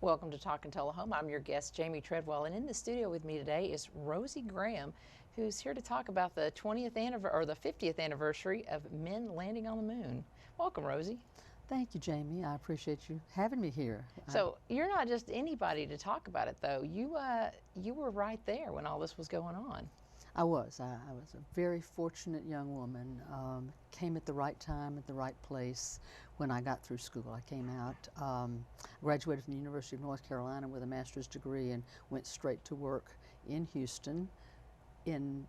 Welcome to Talking Tullahoma. I'm your guest, Jamie Treadwell, and in the studio with me today is Rosie Graham, who's here to talk about the 20th anniversary or the 50th anniversary of men landing on the moon. Welcome, Rosie. Thank you, Jamie. I appreciate you having me here. So you're not just anybody to talk about it, though. You were right there when all this was going on. I was a very fortunate young woman. Came at the right time, at the right place when I got through school. I came out, graduated from the University of North Carolina with a master's degree and went straight to work in Houston in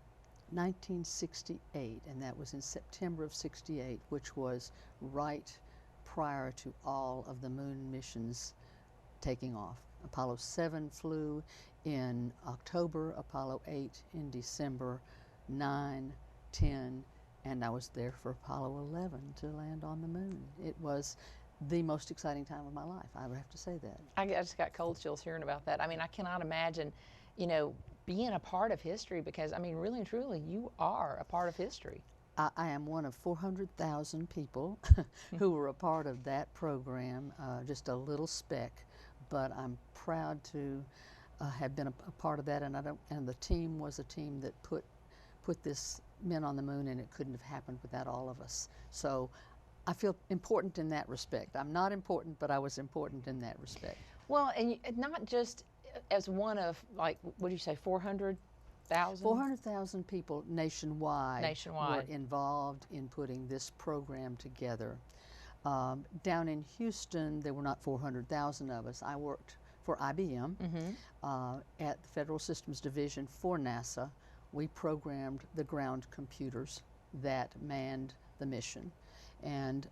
1968, and that was in September of '68, which was right prior to all of the moon missions taking off. Apollo 7 flew in October, Apollo 8 in December, 9, 10, and I was there for Apollo 11 to land on the moon. It was the most exciting time of my life, I would have to say that. I just got cold chills hearing about that. I mean, I cannot imagine, being a part of history because, I mean, really and truly, you are a part of history. I am one of 400,000 people who were a part of that program, just a little speck, but I'm proud to have been a part of that, and the team was a team that put this men on the moon, and it couldn't have happened without all of us. So I feel important in that respect. I'm not important, but I was important in that respect. Well, and not just as one of, like, what did you say, 400,000? 400,000 people nationwide were Nationwide. involved in putting this program together. Down in Houston, there were not 400,000 of us. I worked for IBM at the Federal Systems Division for NASA. We programmed the ground computers that manned the mission, and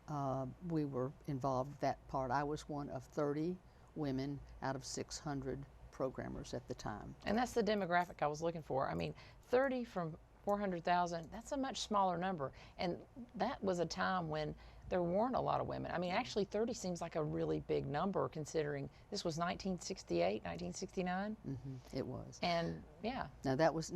we were involved in that part. I was one of 30 women out of 600 programmers at the time. And that's the demographic I was looking for. I mean, 30 from 400,000, that's a much smaller number. And that was a time when there weren't a lot of women. I mean, actually 30 seems like a really big number considering this was 1968, 1969. It was. And yeah. Now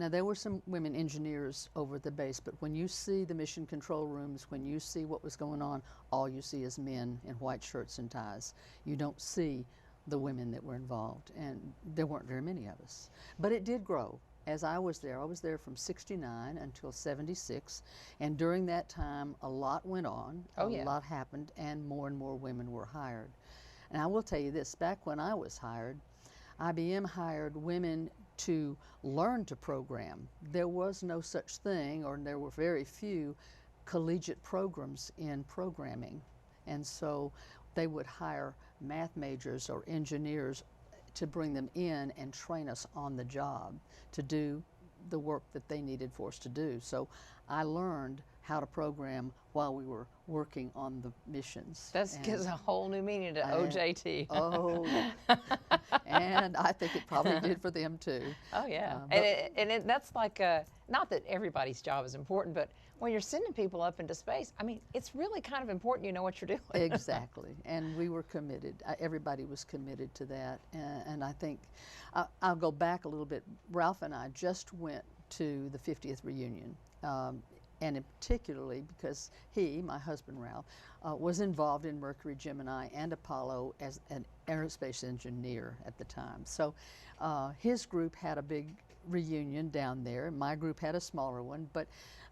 there were some women engineers over at the base, but when you see the mission control rooms, when you see what was going on, all you see is men in white shirts and ties. You don't see the women that were involved, and there weren't very many of us. But it did grow. As I was there from '69 until '76, and during that time a lot went on, a lot happened, and more women were hired. And I will tell you this, back when I was hired, IBM hired women to learn to program. There was no such thing, or there were very few collegiate programs in programming, and so they would hire math majors or engineers to bring them in and train us on the job to do the work that they needed for us to do. So I learned how to program while we were working on the missions. That gives a whole new meaning to OJT. Oh, and I think it probably did for them too. Oh yeah, that's like, not that everybody's job is important, but when you're sending people up into space, I mean, it's really kind of important you know what you're doing. Exactly, and we were committed. Everybody was committed to that, and I think, I'll go back a little bit. Ralph and I just went to the 50th reunion, and particularly because he, my husband Ralph, was involved in Mercury, Gemini, and Apollo as an aerospace engineer at the time. So his group had a big reunion down there. My group had a smaller one, but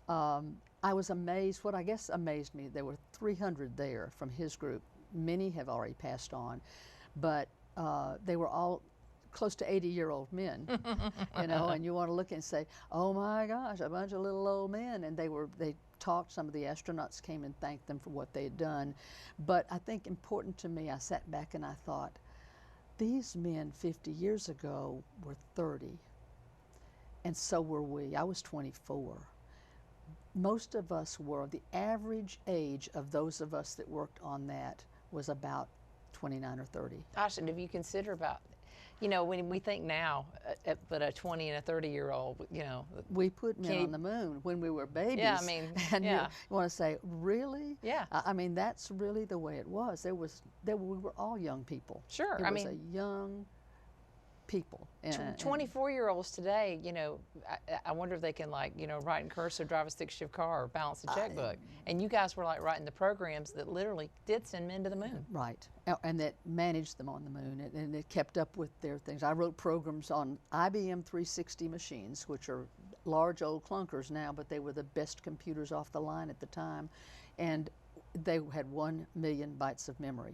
I was amazed. What I guess amazed me, there were 300 there from his group. Many have already passed on, but they were all close to 80-year-old men, and you want to look and say, oh my gosh, a bunch of little old men, and they talked. Some of the astronauts came and thanked them for what they had done. But I think important to me, I sat back and I thought, these men 50 years ago were 30, and so were we. I was 24. Most of us were. The average age of those of us that worked on that was about 29 or 30. Gosh, and if you consider about, when we think now, but a 20 and a 30-year-old, we put men on the moon when we were babies. Yeah, I mean, and you want to say, really? Yeah. I mean, that's really the way it was. We were all young people. Sure. It was a young people. And 24-year-olds today, you know, I wonder if they can, like, you know, write in cursive, drive a stick-shift car, or balance a checkbook. And you guys were like writing the programs that literally did send men to the moon. Right, and that managed them on the moon, and it kept up with their things. I wrote programs on IBM 360 machines, which are large old clunkers now, but they were the best computers off the line at the time, and they had 1 million bytes of memory.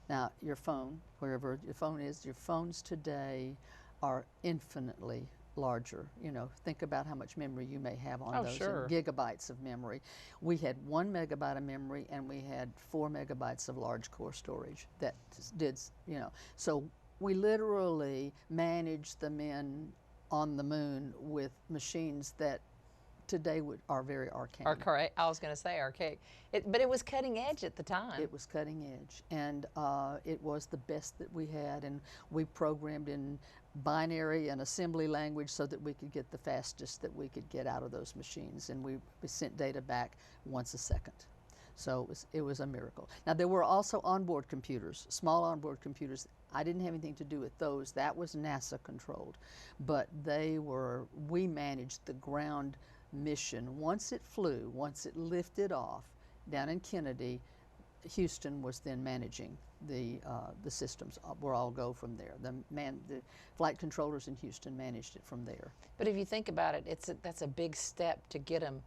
Now, your phone, wherever your phone is, your phones today are infinitely larger. You know, think about how much memory you may have on those, sure. gigabytes of memory. We had 1 megabyte of memory, and we had 4 megabytes of large core storage. That did, you know, so we literally managed the men on the moon with machines that today are very archaic. I was going to say archaic, but it was cutting edge at the time. It was cutting edge, and it was the best that we had, and we programmed in binary and assembly language so that we could get the fastest that we could get out of those machines, and we sent data back once a second. So it was a miracle. Now, there were also onboard computers, small onboard computers. I didn't have anything to do with those. That was NASA controlled, but we managed the ground mission. Once it flew, once it lifted off down in Kennedy, Houston was then managing the systems. We'll all go from there. The flight controllers in Houston managed it from there. But if you think about it, that's a big step to get them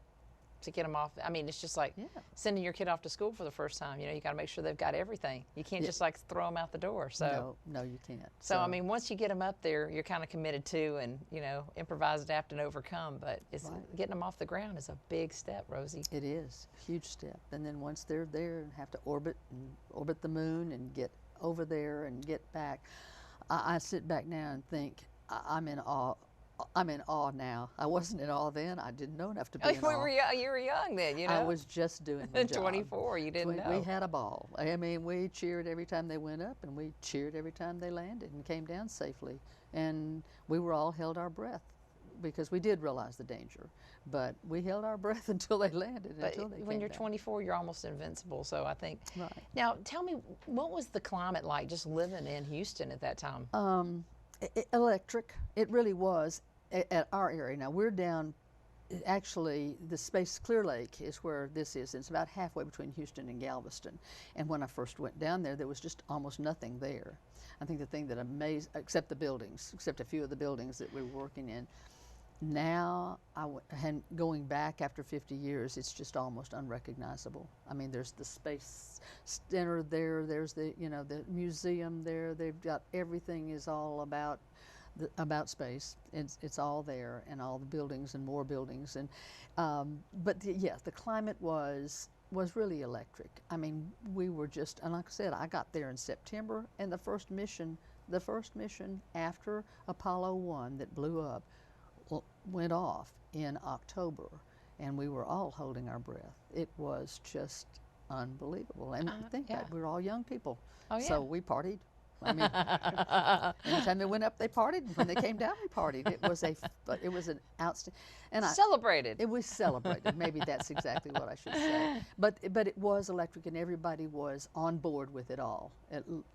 off. I mean, it's just like sending your kid off to school for the first time. You know, you got to make sure they've got everything. You can't just like throw them out the door. So no, you can't. So I mean, once you get them up there, you're kind of committed to, and you know, improvise, adapt, and overcome. But getting them off the ground is a big step, Rosie. It is a huge step. And then once they're there and have to orbit the moon and get over there and get back, I sit back now and think I'm in awe. I'm in awe now. I wasn't in awe then. I didn't know enough to be in awe. You were young then, you know. I was just doing my job. 24, you didn't know. We had a ball. I mean, we cheered every time they went up, and we cheered every time they landed and came down safely. And we were all held our breath because we did realize the danger. But we held our breath until they landed. But when you're 24, you're almost invincible. So I think. Right. Now, tell me, what was the climate like just living in Houston at that time? Electric. It really was. At our area. Now we're down, actually the Space Clear Lake is where this is. It's about halfway between Houston and Galveston. And when I first went down there was just almost nothing there. I think the thing that amazed, except the buildings, except a few of the buildings that we were working in. Now, going back after 50 years, it's just almost unrecognizable. I mean, there's the Space Center there, there's the museum there, they've got everything is all about space. It's all there, and all the buildings and more buildings, and but the climate was really electric. I mean, we were just, and like I said, I got there in September, and the first mission after Apollo 1 that blew up went off in October, and we were all holding our breath. It was just unbelievable, and think that we were all young people, so we partied. I mean, anytime they went up, they partied. And when they came down, we partied. It was an outstanding. And celebrated. It was celebrated. Maybe that's exactly what I should say. But it was electric, and everybody was on board with it all.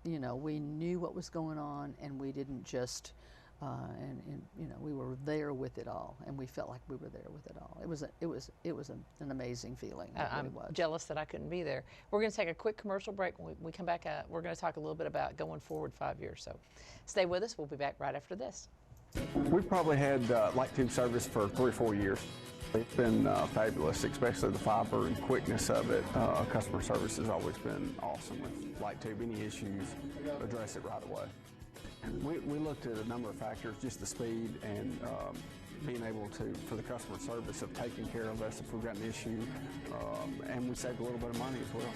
You know, we knew what was going on, and we didn't just. And you know, we were there with it all, and we felt like we were there with it all. It was an amazing feeling. I'm jealous that I couldn't be there. We're going to take a quick commercial break. When we come back, we're going to talk a little bit about going forward 5 years. So stay with us. We'll be back right after this. We've probably had light tube service for 3 or 4 years. It's been fabulous, especially the fiber and quickness of it. Customer service has always been awesome with light tube. Any issues, address it right away. We looked at a number of factors, just the speed and being able to, for the customer service of taking care of us if we've got an issue, and we saved a little bit of money as well.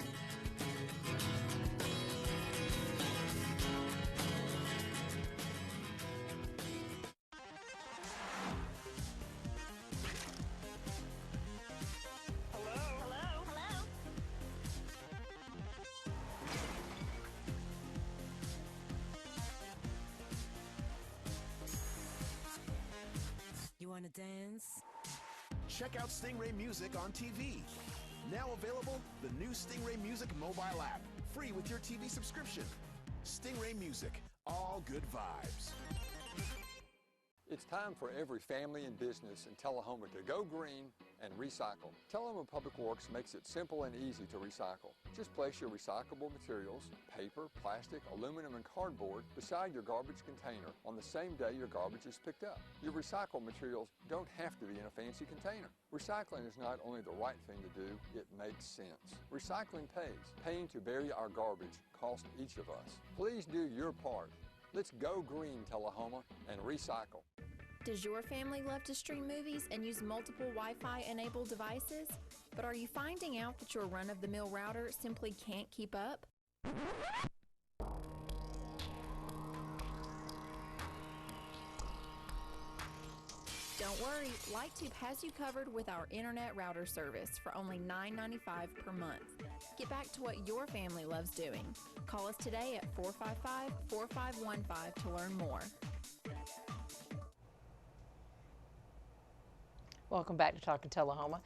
Want to dance? Check out Stingray Music on TV. Now available, the new Stingray Music mobile app, free with your TV subscription. Stingray Music, all good vibes. It's time for every family and business in Tullahoma to go green and recycle. Tullahoma Public Works makes it simple and easy to recycle. Just place your recyclable materials, paper, plastic, aluminum, and cardboard beside your garbage container on the same day your garbage is picked up. Your recycled materials don't have to be in a fancy container. Recycling is not only the right thing to do, it makes sense. Recycling pays. Paying to bury our garbage costs each of us. Please do your part. Let's go green, Tullahoma, and recycle. Does your family love to stream movies and use multiple Wi-Fi enabled devices? But are you finding out that your run-of-the-mill router simply can't keep up? Don't worry, LightTube has you covered with our internet router service for only $9.95 per month. Get back to what your family loves doing. Call us today at 455-4515 to learn more. Welcome back to Talking Tullahoma.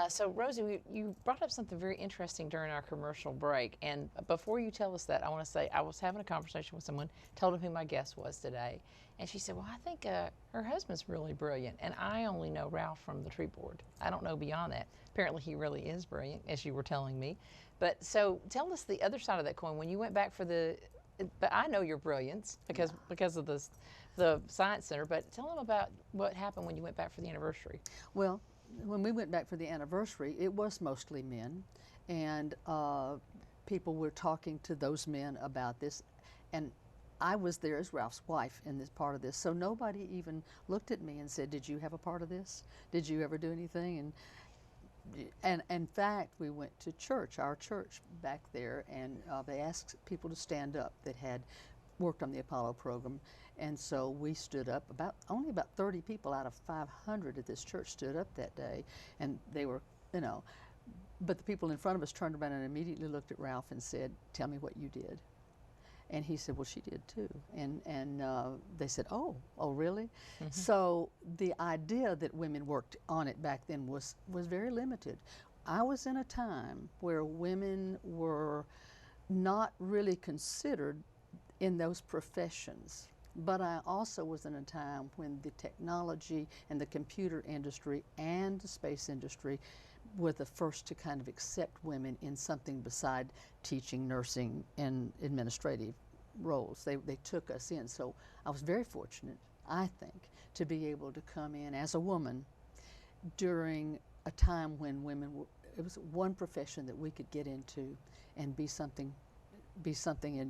So Rosie, you brought up something very interesting during our commercial break, and before you tell us that, I want to say I was having a conversation with someone, told them who my guest was today, and she said, well, I think her husband's really brilliant, and I only know Ralph from the tree board. I don't know beyond that. Apparently he really is brilliant, as you were telling me. But so tell us the other side of that coin. When you went back for but I know your brilliance because of the Science Center, but tell them about what happened when you went back for the anniversary. Well, when we went back for the anniversary, it was mostly men, and people were talking to those men about this, and I was there as Ralph's wife in this part of this, so nobody even looked at me and said, did you have a part of this? Did you ever do anything? And in fact, we went to church, our church back there, and they asked people to stand up that had worked on the Apollo program. And so we stood up, only about 30 people out of 500 at this church stood up that day. And they were, but the people in front of us turned around and immediately looked at Ralph and said, tell me what you did. And he said, well, she did too. And they said, oh, really? Mm-hmm. So the idea that women worked on it back then was very limited. I was in a time where women were not really considered in those professions. But I also was in a time when the technology and the computer industry and the space industry were the first to kind of accept women in something beside teaching, nursing, and administrative roles. They took us in. So I was very fortunate, I think, to be able to come in as a woman during a time when women were, it was one profession that we could get into and be something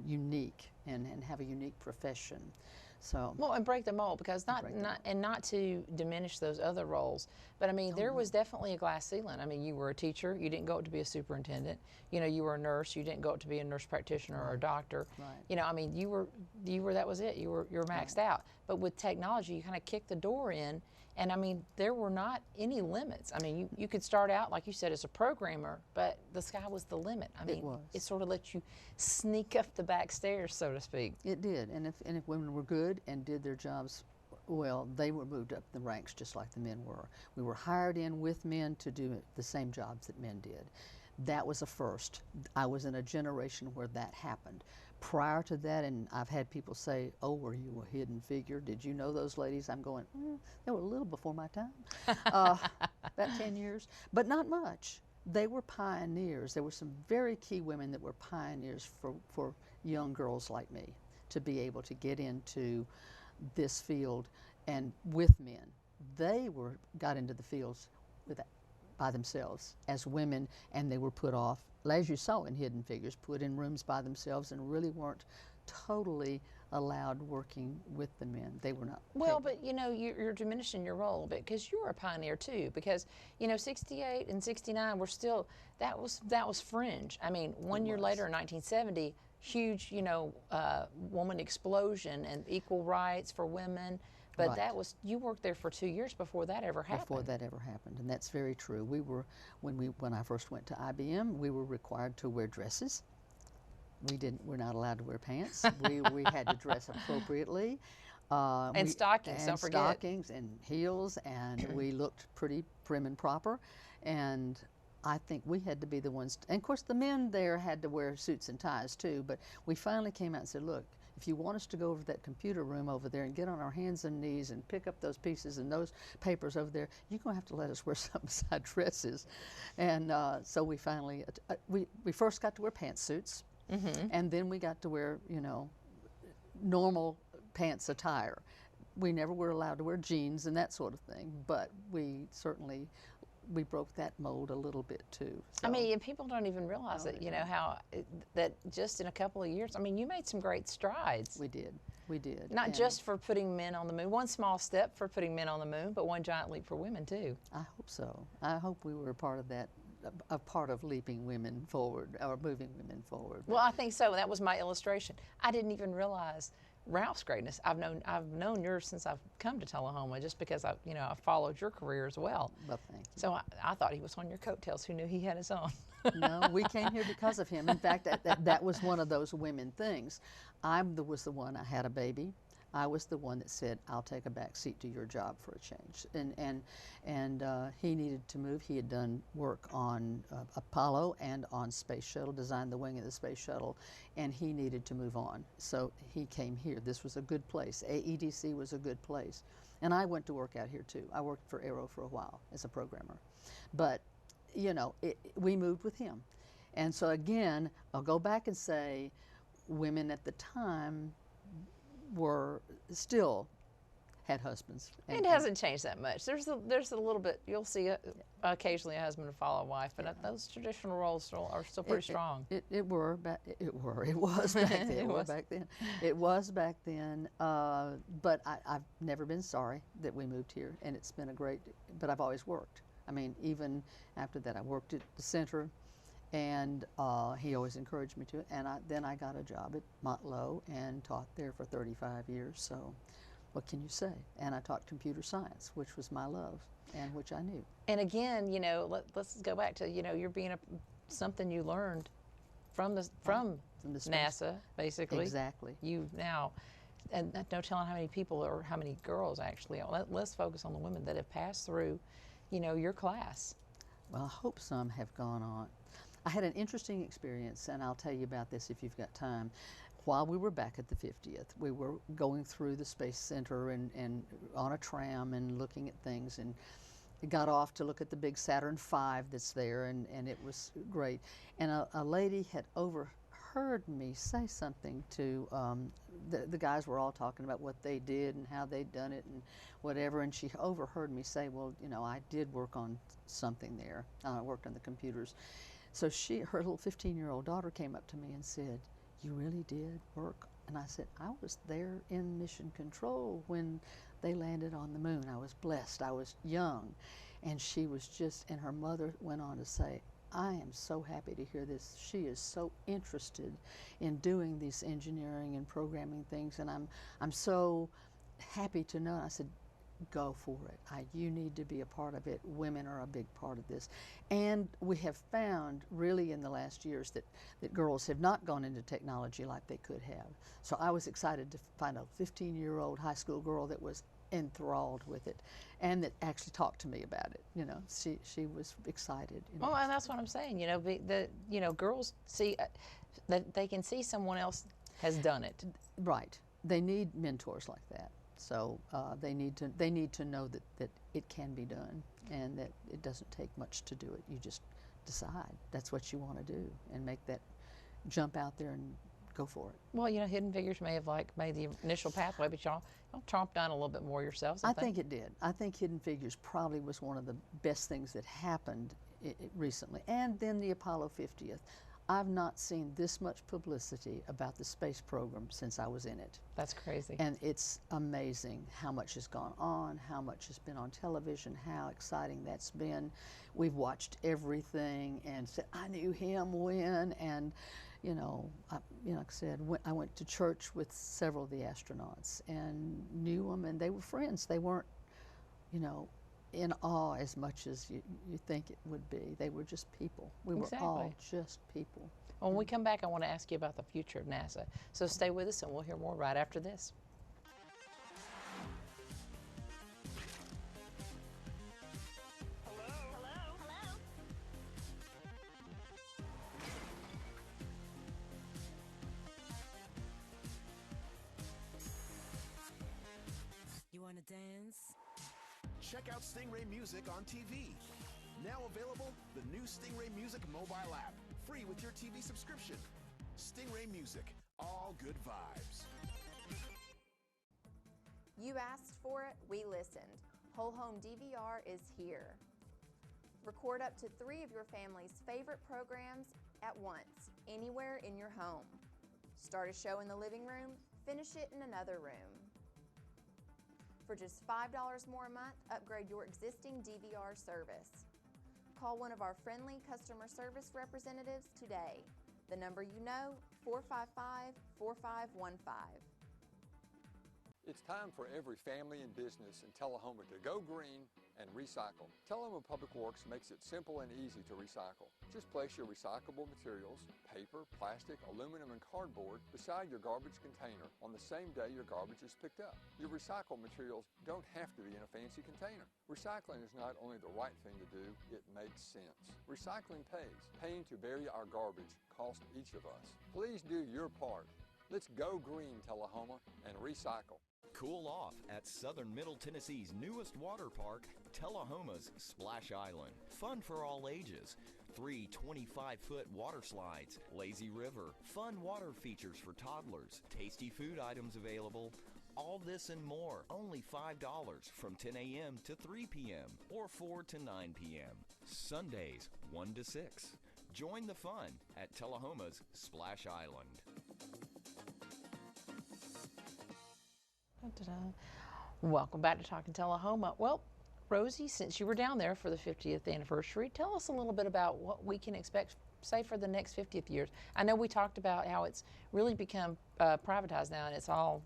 unique and have a unique profession. So well, and break the mold, because not to diminish those other roles, but I mean there was definitely a glass ceiling. I mean, you were a teacher, you didn't go up to be a superintendent. You were a nurse, you didn't go up to be a nurse practitioner or a doctor. Right. I mean you were that was it. You're maxed out. But with technology, you kind of kicked the door in. And I mean, there were not any limits. I mean, you could start out, like you said, as a programmer, but the sky was the limit. I mean, it sort of let you sneak up the back stairs, so to speak. It did. And if women were good and did their jobs well, they were moved up the ranks just like the men were. We were hired in with men to do the same jobs that men did. That was a first. I was in a generation where that happened. Prior to that, and I've had people say, oh, were you a hidden figure? Did you know those ladies? I'm going, they were a little before my time, about 10 years, but not much. They were pioneers. There were some very key women that were pioneers for young girls like me to be able to get into this field and with men. They got into the fields by themselves as women, and they were put off, as you saw in Hidden Figures, put in rooms by themselves and really weren't totally allowed working with the men. They were not. Well, but you're diminishing your role a bit, because you were a pioneer too, because 68 and 69 were still, that was fringe. I mean, one year later in 1970, huge, woman explosion and equal rights for women. But that was, you worked there for 2 years before that ever happened. Before that ever happened, and that's very true. We were, when I first went to IBM, we were required to wear dresses. We're not allowed to wear pants. we had to dress appropriately. And stockings, don't forget. Stockings and heels, and we looked pretty prim and proper. And I think we had to be the ones, and of course the men there had to wear suits and ties too, but we finally came out and said, look, if you want us to go over to that computer room over there and get on our hands and knees and pick up those pieces and those papers over there, you're going to have to let us wear something beside dresses. And so we finally, we first got to wear pantsuits, and then we got to wear, you know, normal pants attire. We never were allowed to wear jeans and that sort of thing, but we certainly, we broke that mold a little bit too. I So, mean, and people don't even realize that, you know, how that just in a couple of years, I mean, you made some great strides. we did. We did. Not And just for putting men on the moon, one small step for putting men on the moon, but one giant leap for women too. I hope so. I hope we were a part of that, a part of leaping women forward or moving women forward. Well, I think so. That was my illustration. I didn't even realize Ralph's greatness. I've known yours since I've come to Tullahoma, just because I followed your career as well. Well, thank you. So I thought he was on your coattails. Who knew he had his own? No, we came here because of him. In fact, that was one of those women things. Was the one, I had a baby. I was the one that said, I'll take a back seat to your job for a change. And he needed to move. He had done work on Apollo and on Space Shuttle, designed the wing of the Space Shuttle, and he needed to move on. So he came here. This was a good place. AEDC was a good place. And I went to work out here too. I worked for Aero for a while as a programmer. But, you know, we moved with him. And so again, I'll go back and say, women at the time were still had husbands. It hasn't changed that much. There's a little bit. You'll see occasionally a husband to follow a wife, but those traditional roles are still pretty strong. It was back then. It was back then. But I've never been sorry that we moved here, and it's been a great. But I've always worked. I mean, even after that, I worked at the center. And he always encouraged me to. And then I got a job at Montlow and taught there for 35 years. So what can you say? And I taught computer science, which was my love and which I knew. And again, you know, let's go back to, you know, you're being something you learned from NASA, basically. Exactly. You now, and no telling how many people or how many girls actually. Let's focus on the women that have passed through, you know, your class. Well, I hope some have gone on. I had an interesting experience, and I'll tell you about this if you've got time. While we were back at the 50th, we were going through the Space Center and on a tram and looking at things, and got off to look at the big Saturn V that's there, and it was great. And a lady had overheard me say something to, the guys were all talking about what they did and how they'd done it and whatever, and she overheard me say, well, you know, I did work on something there. I worked on the computers. So her little 15-year-old daughter came up to me and said, you really did work? And I said, I was there in mission control when they landed on the moon. I was blessed. I was young. And she was just, and her mother went on to say, I am so happy to hear this. She is so interested in doing these engineering and programming things, and I'm so happy to know. I said, go for it. You need to be a part of it. Women are a big part of this. And we have found really in the last years that girls have not gone into technology like they could have. So I was excited to find a 15-year-old high school girl that was enthralled with it and that actually talked to me about it. You know, she was excited. You know. Well, and that's what I'm saying. You know, girls see that they can see someone else has done it. Right. They need mentors like that. So they need to know that it can be done and that it doesn't take much to do it. You just decide that's what you want to do and make that jump out there and go for it. Well, you know, Hidden Figures may have made the initial pathway, but y'all tromped down a little bit more yourselves. I think it did. I think Hidden Figures probably was one of the best things that happened recently. And then the Apollo 50th. I've not seen this much publicity about the space program since I was in it. That's crazy. And it's amazing how much has gone on, how much has been on television, how exciting that's been. We've watched everything and said, I knew him when, and like I said, I went to church with several of the astronauts and knew them, and they were friends. They weren't, in awe as much as you think it would be. They were just people. We were all just people. When we come back, I want to ask you about the future of NASA. So stay with us, and we'll hear more right after this. wanna dance? Check out Stingray Music on TV. Now available, the new Stingray Music mobile app, free with your TV subscription. Stingray Music, all good vibes. You asked for it, we listened. Whole Home DVR is here. Record up to 3 of your family's favorite programs at once, anywhere in your home. Start a show in the living room, finish it in another room. For just $5 more a month, upgrade your existing DVR service. Call one of our friendly customer service representatives today. The number you know, 455-4515. It's time for every family and business in Tullahoma to go green and recycle. Tullahoma Public Works makes it simple and easy to recycle. Just place your recyclable materials, paper, plastic, aluminum, and cardboard beside your garbage container on the same day your garbage is picked up. Your recycled materials don't have to be in a fancy container. Recycling is not only the right thing to do, it makes sense. Recycling pays. Paying to bury our garbage costs each of us. Please do your part. Let's go green, Tullahoma, and recycle. Cool off at Southern Middle Tennessee's newest water park, Tullahoma's Splash Island. Fun for all ages. 3 25-foot water slides, lazy river, fun water features for toddlers, tasty food items available. All this and more, only $5 from 10 a.m. to 3 p.m. or 4 to 9 p.m. Sundays, 1 to 6. Join the fun at Tullahoma's Splash Island. Welcome back to Talking Tullahoma. Well, Rosie, since you were down there for the 50th anniversary, tell us a little bit about what we can expect, say, for the next 50th years. I know we talked about how it's really become privatized now, and it's all,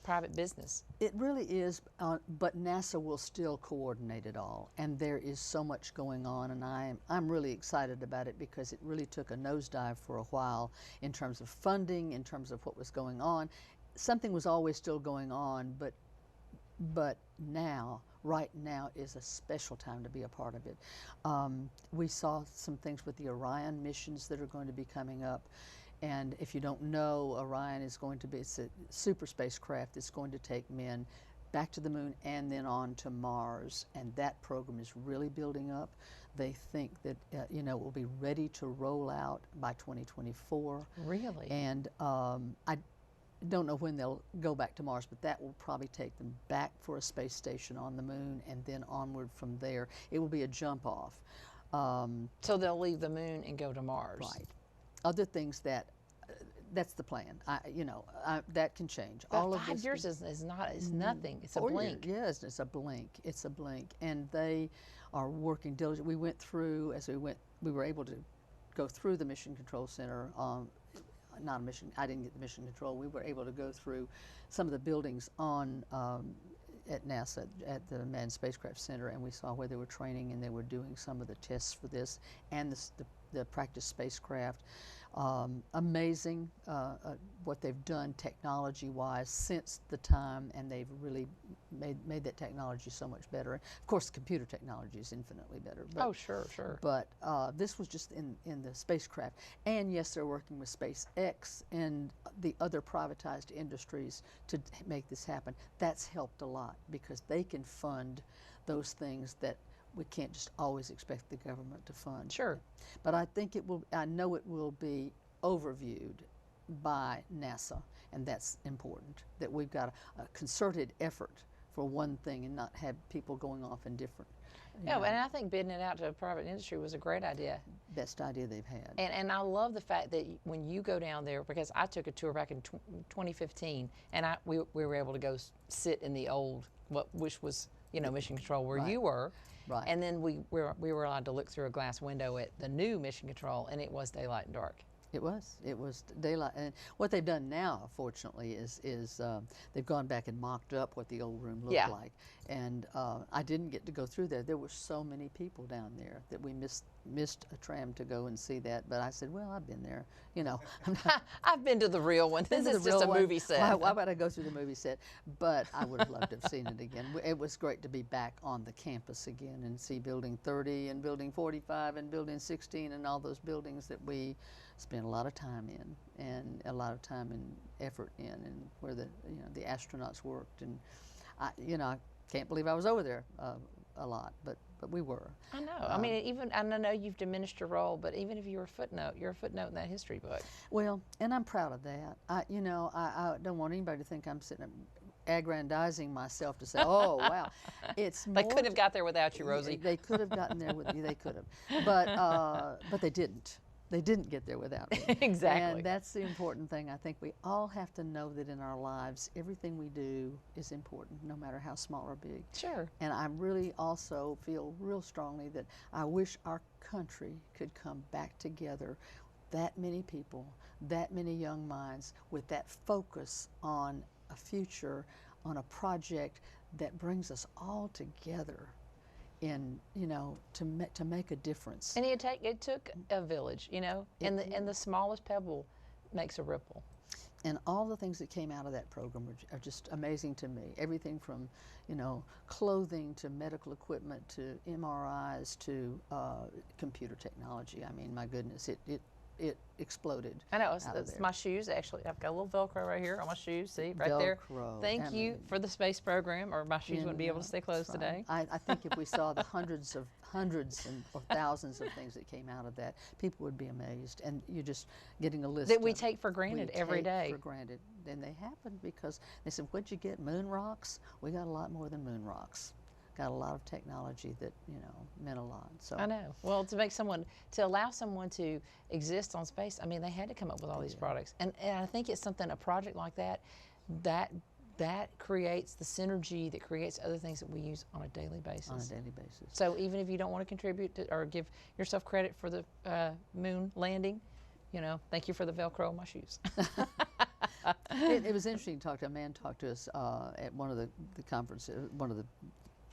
private business. It really is, but NASA will still coordinate it all, and there is so much going on, and I'm really excited about it because it really took a nosedive for a while in terms of funding, in terms of what was going on. Something was always still going on, but now, right now, is a special time to be a part of it. We saw some things with the Orion missions that are going to be coming up. And if you don't know, Orion is going to be, it's a super spacecraft that's going to take men back to the moon and then on to Mars. And that program is really building up. They think that, it will be ready to roll out by 2024. Really? And I don't know when they'll go back to Mars, but that will probably take them back for a space station on the moon and then onward from there. It will be a jump off. So they'll leave the moon and go to Mars. Right. Other things that's the plan. That can change. But all of 5 this years is nothing. It's a blink. Yes, it's a blink. It's a blink. And they are working diligently. We went through, we were able to go through the Mission Control Center. Not a mission, I didn't get the mission control. We were able to go through some of the buildings at NASA, at the Manned Spacecraft Center, and we saw where they were training and they were doing some of the tests for this and the practice spacecraft. Amazing what they've done technology-wise since the time, and they've really made that technology so much better. Of course, computer technology is infinitely better. But, oh, sure. But this was just in the spacecraft. And yes, they're working with SpaceX and the other privatized industries to make this happen. That's helped a lot because they can fund those things that we can't just always expect the government to fund. Sure. But I know it will be overviewed by NASA, and that's important, that we've got a concerted effort for one thing and not have people going off in different. Yeah, and I think bidding it out to a private industry was a great idea. Best idea they've had. And I love the fact that when you go down there, because I took a tour back in 2015, and we were able to go sit in the old, which was, Mission Control where you were. Right. And then we were allowed to look through a glass window at the new Mission Control, and it was daylight and dark. It was daylight. And what they've done now, fortunately, is they've gone back and mocked up what the old room looked like. And I didn't get to go through there. There were so many people down there that we missed a tram to go and see that. But I said, well, I've been there. I've been to the real one. This is just a movie set. Why would I go through the movie set? But I would have loved to have seen it again. It was great to be back on the campus again and see Building 30 and Building 45 and Building 16 and all those buildings that we spent a lot of time in and a lot of time and effort in, and where the astronauts worked. And I can't believe I was over there a lot, but we were. I know. I mean, even I know you've diminished your role, but even if you're a footnote in that history book. Well, and I'm proud of that. I don't want anybody to think I'm sitting aggrandizing myself to say, "Oh, wow." It's They more couldn't have got there without you, Rosie. They could have gotten there with you. They could have, but they didn't. They didn't get there without me. Exactly. And that's the important thing. I think we all have to know that in our lives, everything we do is important, no matter how small or big. Sure. And I really also feel real strongly that I wish our country could come back together, that many people, that many young minds, with that focus on a future, on a project that brings us all together in, to make a difference. And it took a village, and the smallest pebble makes a ripple. And all the things that came out of that program are just amazing to me. Everything from, clothing to medical equipment to MRIs to computer technology. I mean, my goodness, it exploded. I know. It's My shoes, actually. I've got a little Velcro right here on my shoes. See, right there. Thank you for the space program, or my shoes wouldn't be able to stay closed today. I think if we saw the hundreds or thousands of things that came out of that, people would be amazed. And you're just getting a list that we take for granted every day. For granted. And they happen because they said, "What'd you get? Moon rocks?" We got a lot more than moon rocks. Got a lot of technology that meant a lot. So I know. Well, to allow someone to exist on space, I mean, they had to come up with all these products, and I think it's something, a project like that creates the synergy that creates other things that we use on a daily basis. On a daily basis. So even if you don't want to contribute or give yourself credit for the moon landing, thank you for the Velcro on my shoes. It was interesting to talk to a man. Talked to us at one of the conferences, one of the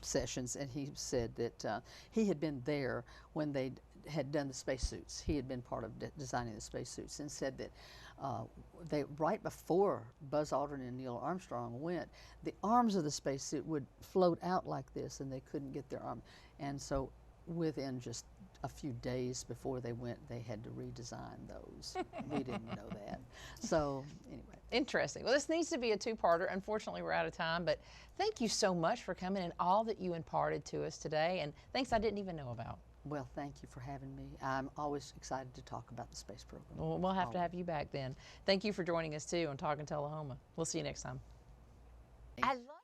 sessions, and he said that he had been there when they had done the spacesuits. He had been part of designing the spacesuits, and said that right before Buzz Aldrin and Neil Armstrong went, the arms of the spacesuit would float out like this, and they couldn't get their arm. And so within just a few days before they went, they had to redesign those. We didn't know that. So anyway. Interesting. Well, this needs to be a two-parter. Unfortunately, we're out of time, but thank you so much for coming and all that you imparted to us today, and things I didn't even know about. Well, thank you for having me. I'm always excited to talk about the space program. Well, we'll have to have you back then. Thank you for joining us, too, on Talking Tullahoma. We'll see you next time. I love